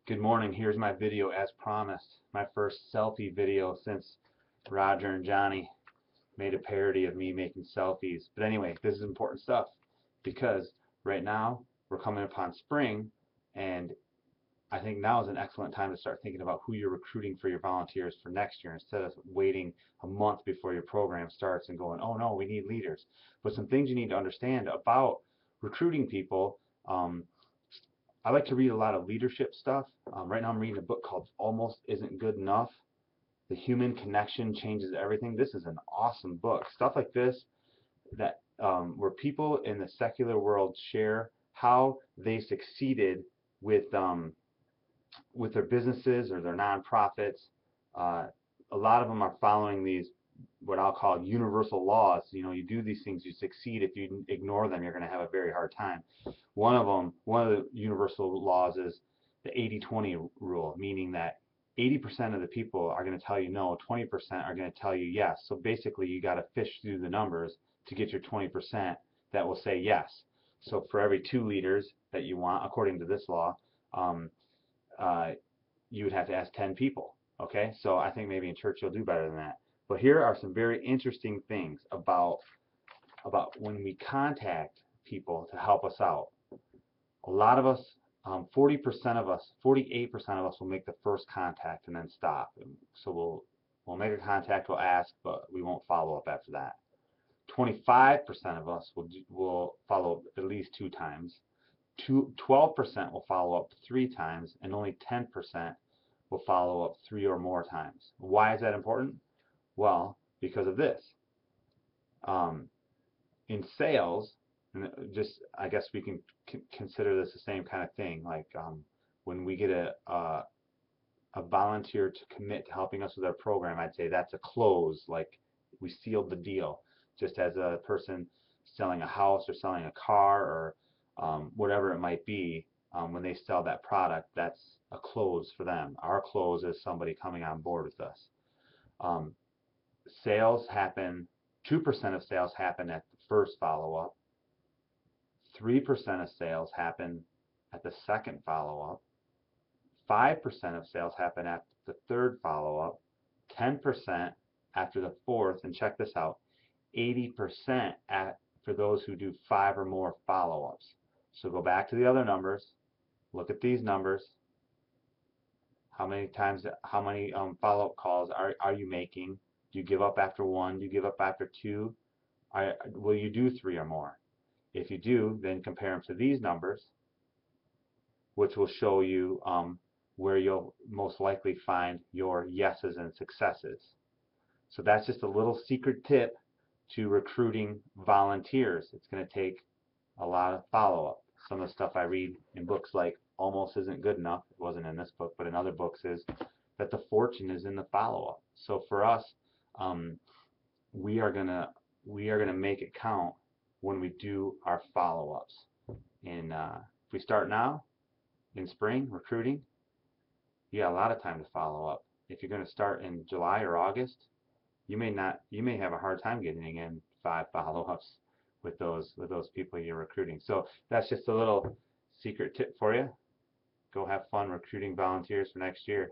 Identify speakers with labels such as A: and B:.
A: Good morning. Here's my video as promised. My first selfie video since Roger and Johnny made a parody of me making selfies. But anyway, this is important stuff because right now we're coming upon spring, and I think now is an excellent time to start thinking about who you're recruiting for your volunteers for next year instead of waiting a month before your program starts and going, oh no, we need leaders. But some things you need to understand about recruiting people. I like to read a lot of leadership stuff. Right now I'm reading a book called Almost Isn't Good Enough. The Human Connection Changes Everything. This is an awesome book. Stuff like this that where people in the secular world share how they succeeded with their businesses or their nonprofits. Uh, a lot of them are following these what I'll call universal laws. You know, you do these things, you succeed. If you ignore them, you're going to have a very hard time. One of the universal laws is the 80-20 rule, meaning that 80% of the people are going to tell you no, 20% are going to tell you yes. So basically, you got to fish through the numbers to get your 20% that will say yes. So for every 2 leaders that you want, according to this law, um, uh, you would have to ask 10 people. Okay, so I think maybe in church you'll do better than that. But here are some very interesting things about when we contact people to help us out. A lot of us, 40% of us, 48% of us will make the first contact and then stop. So we'll make a contact, we'll ask, but we won't follow up after that. 25% of us will follow up at least 2 times. 12% will follow up 3 times, and only 10% will follow up 3 or more times. Why is that important? Well, because of this. Um, in sales, and just I guess we can consider this the same kind of thing. Like when we get a volunteer to commit to helping us with our program, I'd say that's a close. Like we sealed the deal. Just as a person selling a house or selling a car or whatever it might be, when they sell that product, that's a close for them. Our close is somebody coming on board with us. Um, sales happen, 2% of sales happen at the first follow-up, 3% of sales happen at the second follow-up, 5% of sales happen at the third follow-up, 10% after the fourth, and check this out, 80% for those who do 5 or more follow-ups. So go back to the other numbers, look at these numbers. How many follow-up calls are you making? Do you give up after 1? Do you give up after 2? Will you do 3 or more? If you do, then compare them to these numbers, which will show you where you'll most likely find your yeses and successes. So that's just a little secret tip to recruiting volunteers. It's going to take a lot of follow-up. Some of the stuff I read in books like Almost Isn't Good Enough, it wasn't in this book, but in other books, is that the fortune is in the follow-up. So for us, we are gonna make it count when we do our follow-ups. And if we start now in spring recruiting, you got a lot of time to follow up. If you're going to start in July or August, you may have a hard time getting in 5 follow-ups with those people you're recruiting. So that's just a little secret tip for you. Go have fun recruiting volunteers for next year.